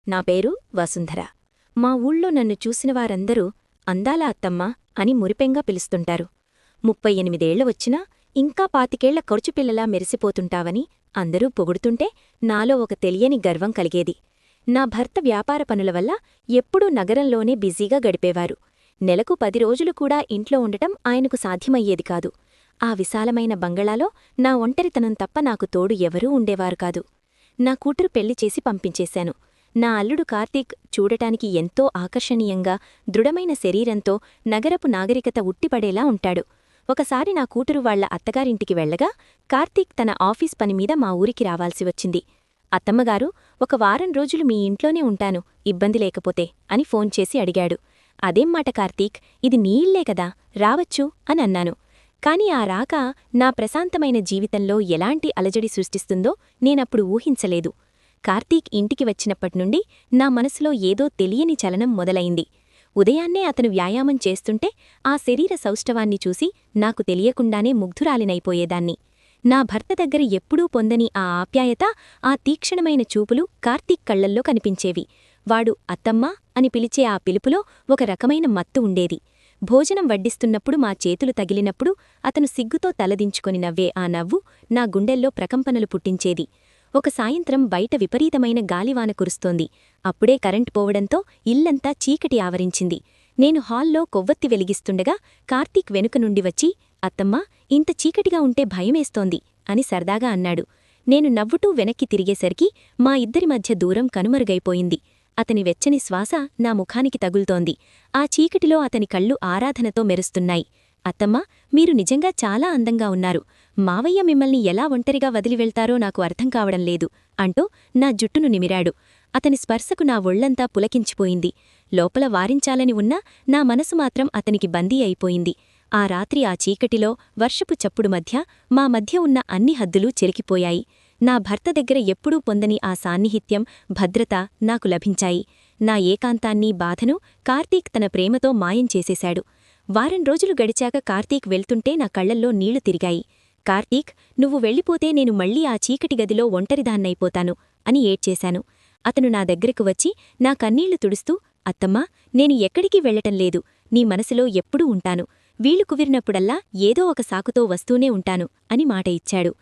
నా పేరు వసుంధర. మా ఊళ్ళో నన్ను చూసినవారందరూ అందాల అత్తమ్మ అని మురిపెంగా పిలుస్తుంటారు. 38 వచ్చినా ఇంకా 25 ఖర్చుపిల్లలా మెరిసిపోతుంటావని అందరూ పొగుడుతుంటే నాలో ఒక తెలియని గర్వం కలిగేది. నా భర్త వ్యాపార పనుల వల్ల ఎప్పుడూ నగరంలోనే బిజీగా గడిపేవారు. నెలకు 10 రోజులు కూడా ఇంట్లో ఉండటం ఆయనకు సాధ్యమయ్యేది కాదు. ఆ విశాలమైన బంగళాలో నా ఒంటరితనం తప్ప నాకు తోడు ఎవరూ ఉండేవారు కాదు. నా కూతురు పెళ్లి చేసి పంపించేశాను. నా అల్లుడు కార్తీక్ చూడటానికి ఎంతో ఆకర్షణీయంగా దృఢమైన శరీరంతో నగరపు నాగరికత ఉట్టిపడేలా ఉంటాడు. ఒకసారి నా కూతురు వాళ్ల అత్తగారింటికి వెళ్లగా కార్తీక్ తన ఆఫీస్ పనిమీద మా ఊరికి రావాల్సి వచ్చింది. అత్తమ్మగారు, 1 వారం రోజులు మీ ఇంట్లోనే ఉంటాను, ఇబ్బంది లేకపోతే అని ఫోన్ చేసి అడిగాడు. అదేం మాట కార్తీక్, ఇది నీ ఇల్లే కదా, రావచ్చు అని అన్నాను. కాని ఆ రాక నా ప్రశాంతమైన జీవితంలో ఎలాంటి అలజడి సృష్టిస్తుందో నేనప్పుడు ఊహించలేదు. కార్తీక్ ఇంటికి వచ్చినప్పట్నుండి నా మనసులో ఏదో తెలియని చలనం మొదలైంది. ఉదయాన్నే అతను వ్యాయామం చేస్తుంటే ఆ శరీర సౌష్ఠవాన్ని చూసి నాకు తెలియకుండానే ముగ్ధురాలినైపోయేదాన్ని. నా భర్త దగ్గర ఎప్పుడూ పొందని ఆ ఆప్యాయత, ఆ తీక్షణమైన చూపులు కార్తీక్ కళ్లల్లో కనిపించేవి. వాడు అత్తమ్మా అని పిలిచే ఆ పిలుపులో ఒక రకమైన మత్తు ఉండేది. భోజనం వడ్డిస్తున్నప్పుడు మా చేతులు తగిలినప్పుడు అతను సిగ్గుతో తలదించుకొని నవ్వే ఆ నవ్వు నా గుండెల్లో ప్రకంపనలు పుట్టించేది. ఒక సాయంత్రం బయట విపరీతమైన గాలివాన కురుస్తోంది. అప్పుడే కరెంట్ పోవడంతో ఇల్లంతా చీకటి ఆవరించింది. నేను హాల్లో కొవ్వొత్తి వెలిగిస్తుండగా కార్తీక్ వెనుక నుండి వచ్చి, అత్తమ్మా, ఇంత చీకటిగా ఉంటే భయమేస్తోంది అని సరదాగా అన్నాడు. నేను నవ్వుటూ వెనక్కి తిరిగేసరికి మా ఇద్దరి మధ్య దూరం కనుమరుగైపోయింది. అతని వెచ్చని శ్వాస నా ముఖానికి తగులుతోంది. ఆ చీకటిలో అతని కళ్ళు ఆరాధనతో మెరుస్తున్నాయి. అత్తమ్మా, మీరు నిజంగా చాలా అందంగా ఉన్నారు. మావయ్య మిమ్మల్ని ఎలా ఒంటరిగా వదిలి వెళ్తారో నాకు అర్థం కావడం లేదు అంటూ నా జుట్టును నిమిరాడు. అతని స్పర్శకు నా ఒళ్లంతా పులకించిపోయింది. లోపల వారించాలని ఉన్నా నా మనసు మాత్రం అతనికి బందీ అయిపోయింది. ఆ రాత్రి ఆ చీకటిలో వర్షపు చప్పుడు మధ్య మా మధ్య ఉన్న అన్ని హద్దులూ చెరికిపోయాయి. నా భర్త దగ్గర ఎప్పుడూ పొందని ఆ సాన్నిహిత్యం, భద్రత నాకు లభించాయి. నా ఏకాంతాన్ని, బాధను కార్తీక్ తన ప్రేమతో మాయం చేసేశాడు. వారం రోజులు గడిచాక కార్తీక్ వెళ్తుంటే నా కళ్లల్లో నీళ్లు తిరిగాయి. కార్తీక్, నువ్వు వెళ్ళిపోతే నేను మళ్లీ ఆ చీకటి గదిలో ఒంటరిదాన్నైపోతాను అని ఏడ్చేశాను. అతను నా దగ్గరకు వచ్చి నా కన్నీళ్లు తుడుస్తూ, అత్తమ్మా, నేను ఎక్కడికి వెళ్లటంలేదు, నీ మనసులో ఎప్పుడూ ఉంటాను. వీళ్లు కువిరినప్పుడల్లా ఏదో ఒక సాకుతో వస్తూనే ఉంటాను అని మాట ఇచ్చాడు.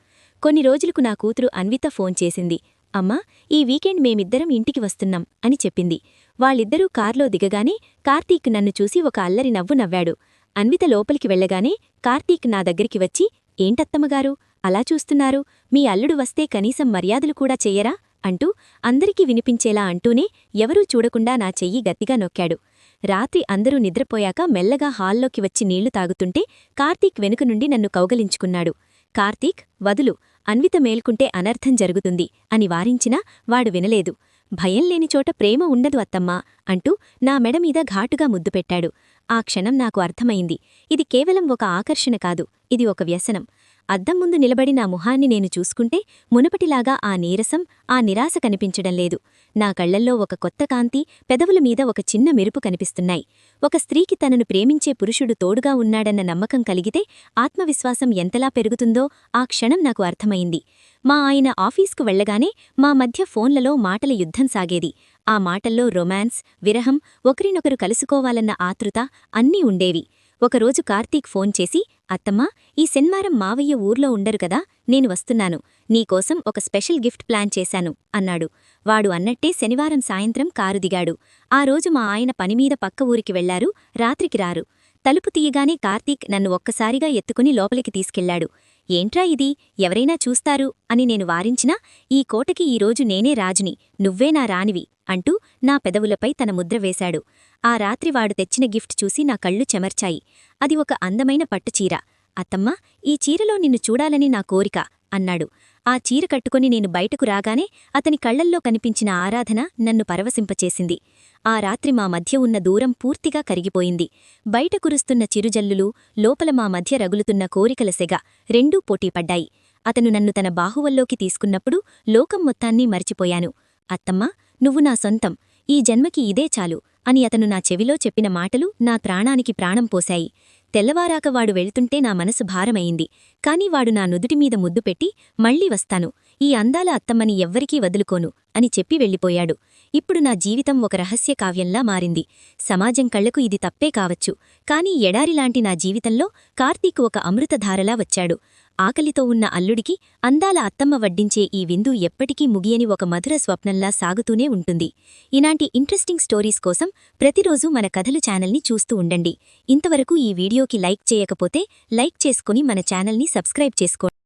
కొన్ని రోజులకు నా కూతురు అన్విత ఫోన్ చేసింది. అమ్మా, ఈ వీకెండ్ మేమిద్దరం ఇంటికి వస్తున్నాం అని చెప్పింది. వాళ్ళిద్దరూ కార్లో దిగగానే కార్తీక్ నన్ను చూసి ఒక అల్లరి నవ్వు నవ్వాడు. అన్విత లోపలికి వెళ్లగానే కార్తీక్ నా దగ్గరికి వచ్చి, ఏంటత్తమ్మగారు అలా చూస్తున్నారు, మీ అల్లుడు వస్తే కనీసం మర్యాదలు కూడా చెయ్యరా అంటూ అందరికీ వినిపించేలా అంటూనే ఎవరూ చూడకుండా నా చెయ్యి గట్టిగా నొక్కాడు. రాత్రి అందరూ నిద్రపోయాక మెల్లగా హాల్లోకి వచ్చి నీళ్లు తాగుతుంటే కార్తీక్ వెనుక నుండి నన్ను కౌగలించుకున్నాడు. కార్తీక్, వదులు, అన్విత మేల్కుంటే అనర్థం జరుగుతుంది అని వారించినా వాడు వినలేదు. భయం లేనిచోట ప్రేమ ఉండదు అత్తమ్మా అంటూ నా మెడమీద ఘాటుగా ముద్దు పెట్టాడు. ఆ క్షణం నాకు అర్థమైంది, ఇది కేవలం ఒక ఆకర్షణ కాదు, ఇది ఒక వ్యసనం. అద్దం ముందు నిలబడి నా ముఖాన్ని నేను చూసుకుంటే మునుపటిలాగా ఆ నీరసం, ఆ నిరాశ కనిపించడం లేదు. నా కళ్లల్లో ఒక కొత్త కాంతి, పెదవుల మీద ఒక చిన్న మెరుపు కనిపిస్తున్నాయి. ఒక స్త్రీకి తనను ప్రేమించే పురుషుడు తోడుగా ఉన్నాడన్న నమ్మకం కలిగితే ఆత్మవిశ్వాసం ఎంతలా పెరుగుతుందో ఆ క్షణం నాకు అర్థమైంది. మా ఆయన ఆఫీస్కు వెళ్లగానే మా మధ్య ఫోన్లలో మాటల యుద్ధం సాగేది. ఆ మాటల్లో రొమాన్స్, విరహం, ఒకరినొకరు కలుసుకోవాలన్న ఆతృత అన్నీ ఉండేవి. ఒకరోజు కార్తీక్ ఫోన్ చేసి, అత్తమ్మా, ఈ శనివారం మావయ్య ఊర్లో ఉండరు కదా, నేను వస్తున్నాను, నీకోసం ఒక స్పెషల్ గిఫ్ట్ ప్లాన్ చేశాను అన్నాడు. వాడు అన్నట్టే శనివారం సాయంత్రం కారు దిగాడు. ఆ రోజు మా ఆయన పనిమీద పక్క ఊరికి వెళ్లారు, రాత్రికి రారు. తలుపు తీయగానే కార్తీక్ నన్ను ఒక్కసారిగా ఎత్తుకుని లోపలికి తీసుకెళ్లాడు. ఏంట్రా ఇది, ఎవరైనా చూస్తారు అని నేను వారించినా, ఈ కోటకి ఈరోజు నేనే రాజుని, నువ్వే నా రాణివి అంటూ నా పెదవులపై తన ముద్ర వేశాడు. ఆ రాత్రి వాడు తెచ్చిన గిఫ్ట్ చూసి నా కళ్ళు చెమర్చాయి. అది ఒక అందమైన పట్టుచీర. అత్తమ్మా, ఈ చీరలో నిన్ను చూడాలని నా కోరిక అన్నాడు. ఆ చీర కట్టుకుని నేను బయటకు రాగానే అతని కళ్లల్లో కనిపించిన ఆరాధన నన్ను పరవశింపచేసింది. ఆ రాత్రి మా మధ్య ఉన్న దూరం పూర్తిగా కరిగిపోయింది. బయట కురుస్తున్న చిరుజల్లులు, లోపల మా మధ్య రగులుతున్న కోరికల సెగ రెండూ పోటీపడ్డాయి. అతను నన్ను తన బాహువల్లోకి తీసుకున్నప్పుడు లోకం మొత్తాన్ని మరిచిపోయాను. అత్తమ్మా, నువ్వు నా సొంతం, ఈ జన్మకి ఇదే చాలు అని అతను నా చెవిలో చెప్పిన మాటలు నా ప్రాణానికి ప్రాణం పోశాయి. తెల్లవారాక వాడు వెళ్తుంటే నా మనసు భారమయింది. కాని వాడు నా నుదుటిమీద ముద్దు పెట్టి, మళ్ళీ వస్తాను, ఈ అందాల అత్తమ్మని ఎవ్వరికీ వదులుకోను అని చెప్పి వెళ్ళిపోయాడు. ఇప్పుడు నా జీవితం ఒక రహస్య కావ్యంలా మారింది. సమాజం కళ్లకు ఇది తప్పే కావచ్చు, కానీ ఎడారిలాంటి నా జీవితంలో కార్తీక్ ఒక అమృతధారలా వచ్చాడు. ఆకలితో ఉన్న అల్లుడికి అందాల అత్తమ్మ వడ్డించే ఈ విందు ఎప్పటికీ ముగియని ఒక మధుర స్వప్నంలా సాగుతూనే ఉంటుంది. ఇలాంటి ఇంట్రెస్టింగ్ స్టోరీస్ కోసం ప్రతిరోజూ మన కథలు ఛానల్ని చూస్తూ ఉండండి. ఇంతవరకు ఈ వీడియోకి లైక్ చేయకపోతే లైక్ చేసుకుని మన ఛానల్ని సబ్స్క్రైబ్ చేసుకోండి.